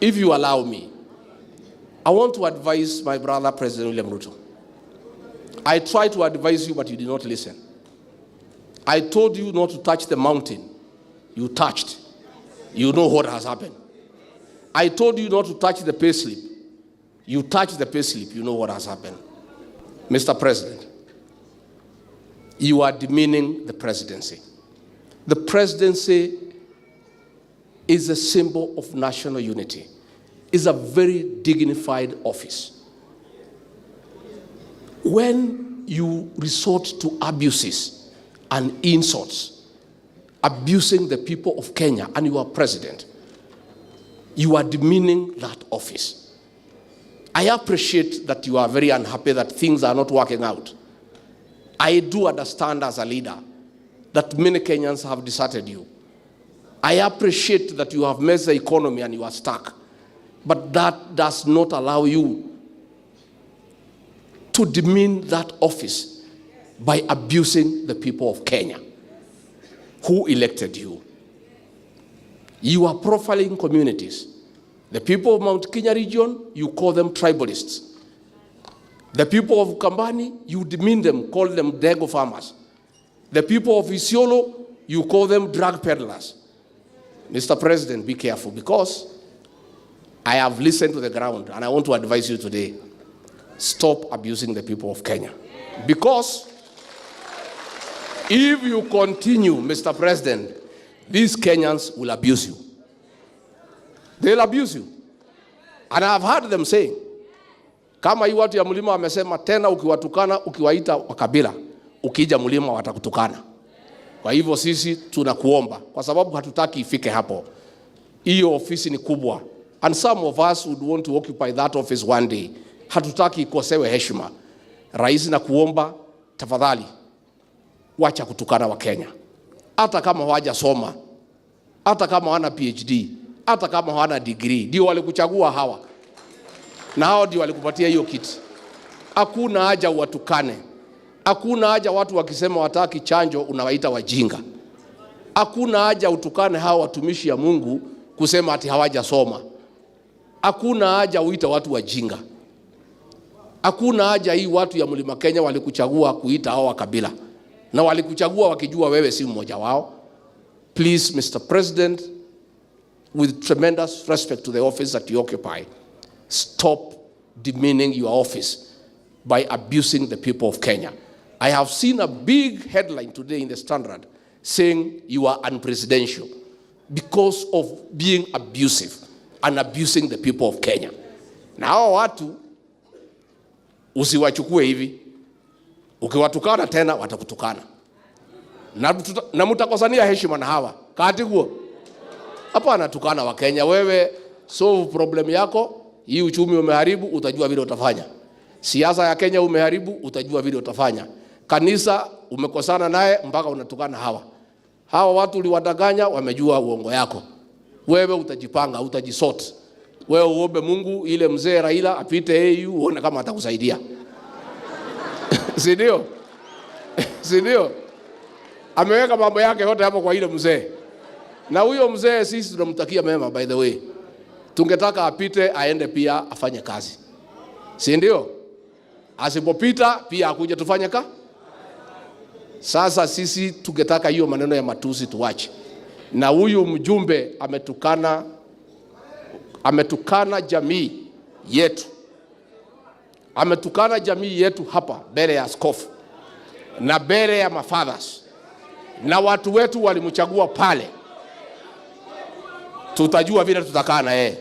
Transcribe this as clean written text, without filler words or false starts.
if you allow me, I want to advise my brother, President William Ruto. I tried to advise you, but you did not listen. I told you not to touch the mountain. You touched. You know what has happened. I told you not to touch the payslip. You touched the payslip. You know what has happened. Mr. President, you are demeaning the presidency. The presidency is a symbol of national unity. It's a very dignified office. When you resort to abuses and insults, abusing the people of Kenya, and you are president, you are demeaning that office. I appreciate that you are very unhappy that things are not working out. I do understand as a leader that many Kenyans have deserted you. I appreciate that you have messed the economy and you are stuck. But that does not allow you to demean that office by abusing the people of Kenya who elected you. You are profiling communities. The people of Mount Kenya region, you call them tribalists. The people of Kambani, you demean them, call them Dego farmers. The people of Isiolo, you call them drug peddlers. Mr. President, be careful, because I have listened to the ground, and I want to advise you today, stop abusing the people of Kenya. Because if you continue, Mr. President, these Kenyans will abuse you. They'll abuse you. And I've heard them saying, kama hii watu ya mlima wamesema tena ukiwatukana, ukiwaita wakabila, ukija mlima watakutukana. Kwa hivyo sisi tunakuomba, kwa sababu hatutaki ifike hapo. Hiyo ofisi ni kubwa. And some of us would want to occupy that office one day. Hatutaki ikosewe heshima. Rais na kuomba, tafadhali, wacha kutukana wa Kenya. Hata kama hawajasoma, hata kama wana PhD, hata kama hawana degree, ndio walikuchagua hawa. Na hao ndio walikupatia hiyo kiti. Hakuna haja watukane. Hakuna haja watu wakisema wataki chanjo unawaita wajinga. Hakuna haja utukane hao watumishi ya Mungu kusema ati hawajasoma. Hakuna haja uita watu wajinga. Hakuna haja hii watu ya Mlima Kenya walikuchagua kuita hao kabila. Na walikuchagua wakijua wewe si mmoja wao. Please, Mr. President, with tremendous respect to the office that you occupy, stop demeaning your office by abusing the people of Kenya. I have seen a big headline today in the Standard saying you are unpresidential because of being abusive and abusing the people of Kenya. Na hao watu usiwachukue hivi. Ukiwatukana tena watakutukana. Na mtakosania heshima na hawa. Katiguo. Hapa anatukana wa Kenya. Wewe solve problem yako. Hii uchumi umeharibu, utajua vile utafanya. Siasa ya Kenya umeharibu, utajua vile utafanya. Kanisa umekosana naye mpaka unatukana hawa. Hawa watu uliwadanganya, wamejua uongo yako. Wewe utajipanga, utajisort. Wewe uombe Mungu ile mzee Raila apite AU uone kama atakusaidia. Sindio? Sindio? Ameweka mambo yake yote hapo kwa ile mzee. Na huyo mzee sisi tunamtakia mema, by the way. Tungetaka apite aende pia afanye kazi. Sindio? Asipopita pia akuje tufanye kazi. Sasa sisi tungetaka hiyo maneno ya matusi tuwache. Na huyu mjumbe ametukana jamii yetu. Ametukana jamii yetu hapa mbele ya askofu na mbele ya mafathers. Na watu wetu walimchagua pale. Tutajua vile tutakaa na yeye.